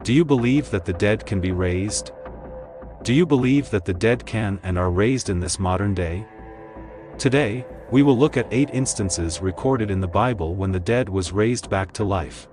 Do you believe that the dead can be raised? Do you believe that the dead can and are raised in this modern day? Today, we will look at 8 instances recorded in the Bible when the dead was raised back to life.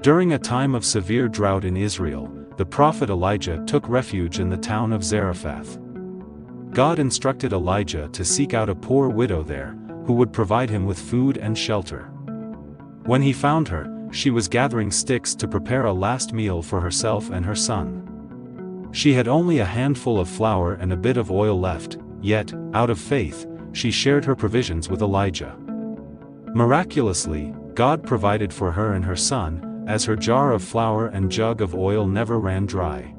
During a time of severe drought in Israel, the prophet Elijah took refuge in the town of Zarephath. God instructed Elijah to seek out a poor widow there, who would provide him with food and shelter. When he found her, she was gathering sticks to prepare a last meal for herself and her son. She had only a handful of flour and a bit of oil left, yet, out of faith, she shared her provisions with Elijah. Miraculously, God provided for her and her son, as her jar of flour and jug of oil never ran dry.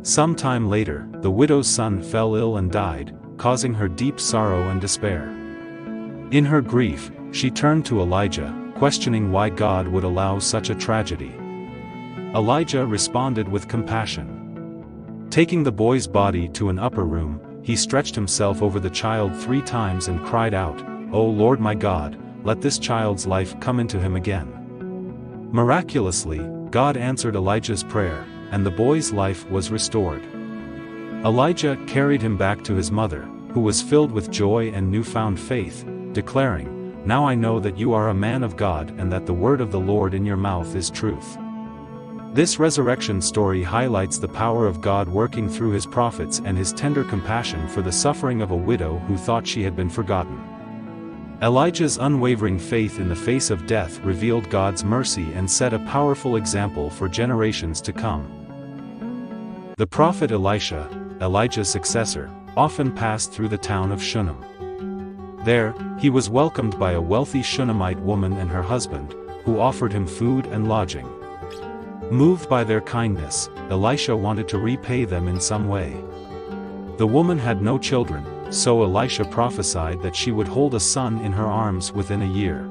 Some time later, the widow's son fell ill and died, causing her deep sorrow and despair. In her grief, she turned to Elijah, questioning why God would allow such a tragedy. Elijah responded with compassion. Taking the boy's body to an upper room, he stretched himself over the child 3 times and cried out, "O Lord my God, let this child's life come into him again." Miraculously, God answered Elijah's prayer, and the boy's life was restored. Elijah carried him back to his mother, who was filled with joy and newfound faith, declaring, "Now I know that you are a man of God and that the word of the Lord in your mouth is truth." This resurrection story highlights the power of God working through his prophets and his tender compassion for the suffering of a widow who thought she had been forgotten. Elijah's unwavering faith in the face of death revealed God's mercy and set a powerful example for generations to come. The prophet Elisha, Elijah's successor, often passed through the town of Shunem. There, he was welcomed by a wealthy Shunammite woman and her husband, who offered him food and lodging. Moved by their kindness, Elisha wanted to repay them in some way. The woman had no children, so Elisha prophesied that she would hold a son in her arms within a year.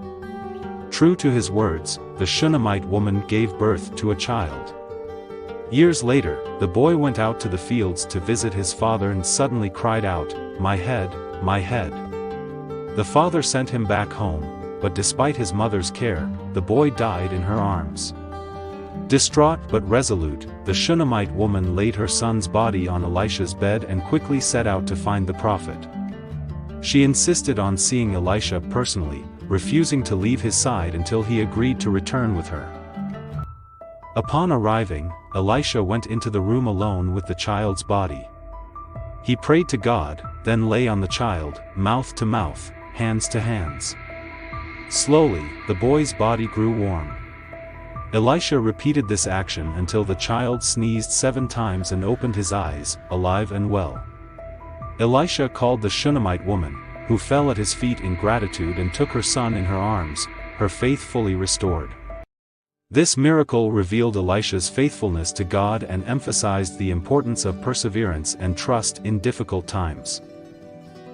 True to his words, the Shunammite woman gave birth to a child. Years later, the boy went out to the fields to visit his father and suddenly cried out, "My head, my head." The father sent him back home, but despite his mother's care, the boy died in her arms. Distraught but resolute, the Shunammite woman laid her son's body on Elisha's bed and quickly set out to find the prophet. She insisted on seeing Elisha personally, refusing to leave his side until he agreed to return with her. Upon arriving, Elisha went into the room alone with the child's body. He prayed to God, then lay on the child, mouth to mouth, hands to hands. Slowly, the boy's body grew warm. Elisha repeated this action until the child sneezed 7 times and opened his eyes, alive and well. Elisha called the Shunammite woman, who fell at his feet in gratitude and took her son in her arms, her faith fully restored. This miracle revealed Elisha's faithfulness to God and emphasized the importance of perseverance and trust in difficult times.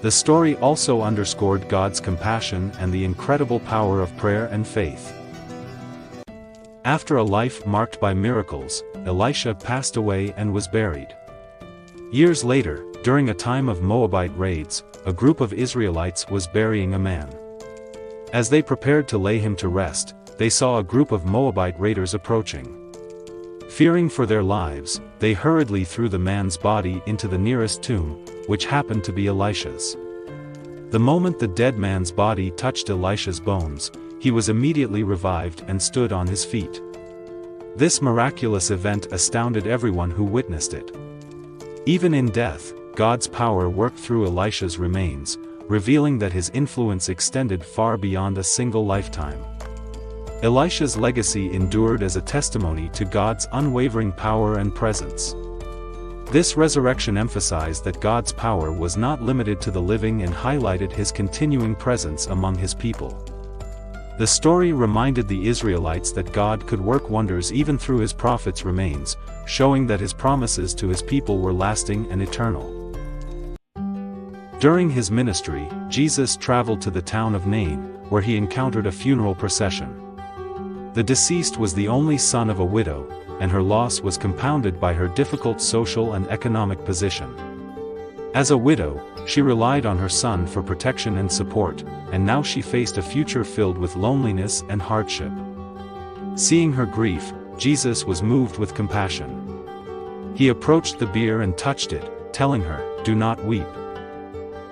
The story also underscored God's compassion and the incredible power of prayer and faith. After a life marked by miracles, Elisha passed away and was buried. Years later, during a time of Moabite raids, a group of Israelites was burying a man. As they prepared to lay him to rest, they saw a group of Moabite raiders approaching. Fearing for their lives, they hurriedly threw the man's body into the nearest tomb, which happened to be Elisha's. The moment the dead man's body touched Elisha's bones, he was immediately revived and stood on his feet. This miraculous event astounded everyone who witnessed it. Even in death, God's power worked through Elisha's remains, revealing that his influence extended far beyond a single lifetime. Elisha's legacy endured as a testimony to God's unwavering power and presence. This resurrection emphasized that God's power was not limited to the living and highlighted his continuing presence among his people. The story reminded the Israelites that God could work wonders even through his prophets' remains, showing that his promises to his people were lasting and eternal. During his ministry, Jesus traveled to the town of Nain, where he encountered a funeral procession. The deceased was the only son of a widow, and her loss was compounded by her difficult social and economic position. As a widow, she relied on her son for protection and support, and now she faced a future filled with loneliness and hardship. Seeing her grief, Jesus was moved with compassion. He approached the bier and touched it, telling her, "Do not weep."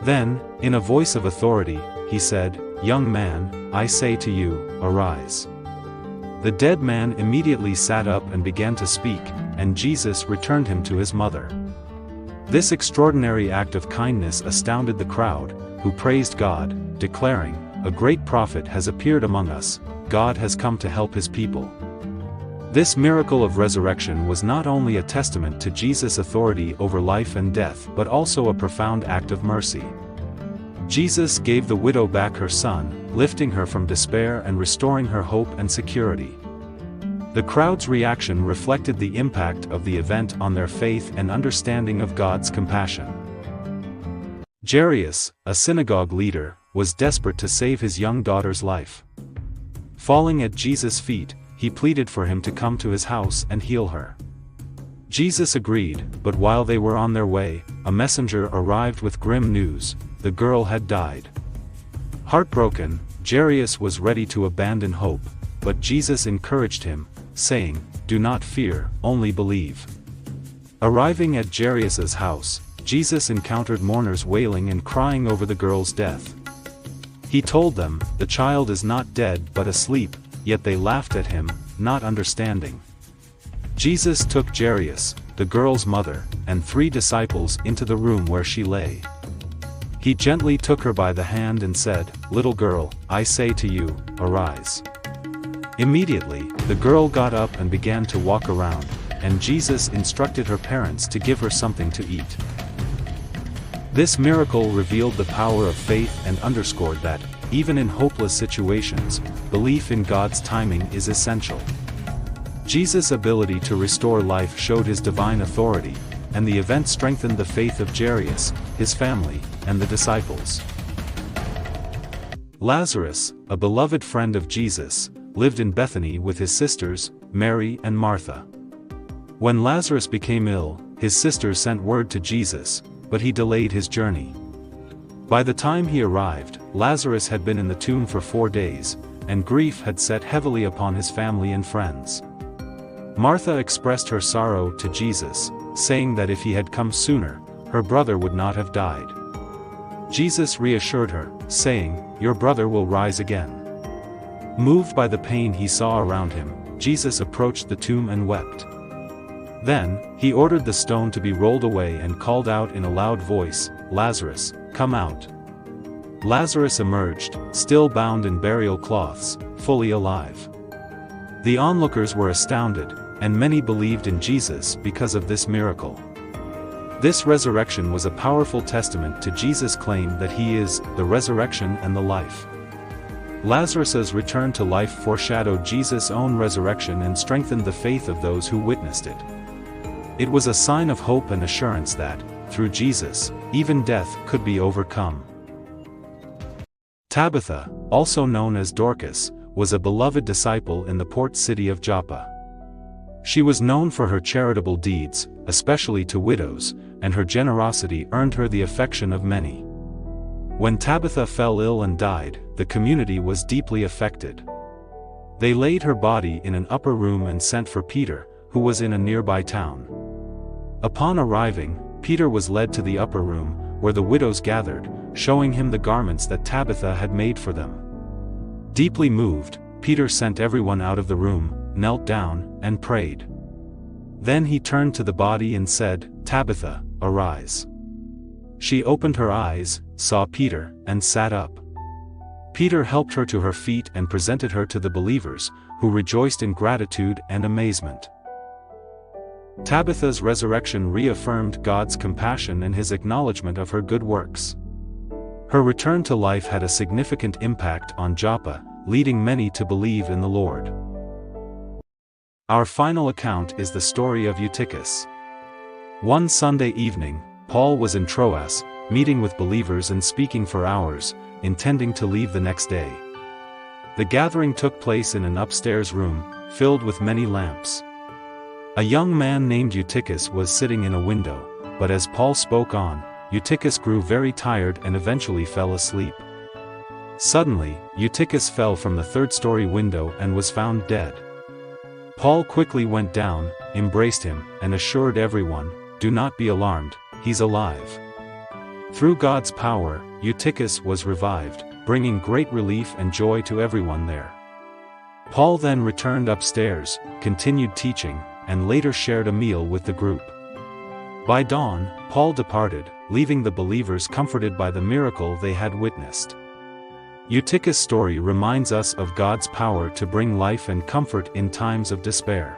Then, in a voice of authority, he said, "Young man, I say to you, arise." The dead man immediately sat up and began to speak, and Jesus returned him to his mother. This extraordinary act of kindness astounded the crowd, who praised God, declaring, "A great prophet has appeared among us, God has come to help his people." This miracle of resurrection was not only a testament to Jesus' authority over life and death but also a profound act of mercy. Jesus gave the widow back her son, lifting her from despair and restoring her hope and security. The crowd's reaction reflected the impact of the event on their faith and understanding of God's compassion. Jairus, a synagogue leader, was desperate to save his young daughter's life. Falling at Jesus' feet, he pleaded for him to come to his house and heal her. Jesus agreed, but while they were on their way, a messenger arrived with grim news: the girl had died. Heartbroken, Jairus was ready to abandon hope, but Jesus encouraged him, saying, "Do not fear, only believe." Arriving at Jairus' house, Jesus encountered mourners wailing and crying over the girl's death. He told them, "The child is not dead but asleep," yet they laughed at him, not understanding. Jesus took Jairus, the girl's mother, and 3 disciples into the room where she lay. He gently took her by the hand and said, "Little girl, I say to you, arise." Immediately, the girl got up and began to walk around, and Jesus instructed her parents to give her something to eat. This miracle revealed the power of faith and underscored that, even in hopeless situations, belief in God's timing is essential. Jesus' ability to restore life showed his divine authority, and the event strengthened the faith of Jairus, his family, and the disciples. Lazarus, a beloved friend of Jesus, lived in Bethany with his sisters, Mary and Martha. When Lazarus became ill, his sisters sent word to Jesus, but he delayed his journey. By the time he arrived, Lazarus had been in the tomb for 4 days, and grief had set heavily upon his family and friends. Martha expressed her sorrow to Jesus, saying that if he had come sooner, her brother would not have died. Jesus reassured her, saying, "Your brother will rise again." Moved by the pain he saw around him, Jesus approached the tomb and wept. Then, he ordered the stone to be rolled away and called out in a loud voice, "Lazarus, come out." Lazarus emerged, still bound in burial cloths, fully alive. The onlookers were astounded, and many believed in Jesus because of this miracle. This resurrection was a powerful testament to Jesus' claim that he is the resurrection and the life. Lazarus' return to life foreshadowed Jesus' own resurrection and strengthened the faith of those who witnessed it. It was a sign of hope and assurance that, through Jesus, even death could be overcome. Tabitha, also known as Dorcas, was a beloved disciple in the port city of Joppa. She was known for her charitable deeds, especially to widows, and her generosity earned her the affection of many. When Tabitha fell ill and died, the community was deeply affected. They laid her body in an upper room and sent for Peter, who was in a nearby town. Upon arriving, Peter was led to the upper room, where the widows gathered, showing him the garments that Tabitha had made for them. Deeply moved, Peter sent everyone out of the room, knelt down, and prayed. Then he turned to the body and said, "Tabitha, arise." She opened her eyes, saw Peter, and sat up. Peter helped her to her feet and presented her to the believers, who rejoiced in gratitude and amazement. Tabitha's resurrection reaffirmed God's compassion and his acknowledgement of her good works. Her return to life had a significant impact on Joppa, leading many to believe in the Lord. Our final account is the story of Eutychus. One Sunday evening, Paul was in Troas, meeting with believers and speaking for hours, intending to leave the next day. The gathering took place in an upstairs room, filled with many lamps. A young man named Eutychus was sitting in a window, but as Paul spoke on, Eutychus grew very tired and eventually fell asleep. Suddenly, Eutychus fell from the third-story window and was found dead. Paul quickly went down, embraced him, and assured everyone, "Do not be alarmed, he's alive." Through God's power, Eutychus was revived, bringing great relief and joy to everyone there. Paul then returned upstairs, continued teaching, and later shared a meal with the group. By dawn, Paul departed, leaving the believers comforted by the miracle they had witnessed. Eutychus' story reminds us of God's power to bring life and comfort in times of despair.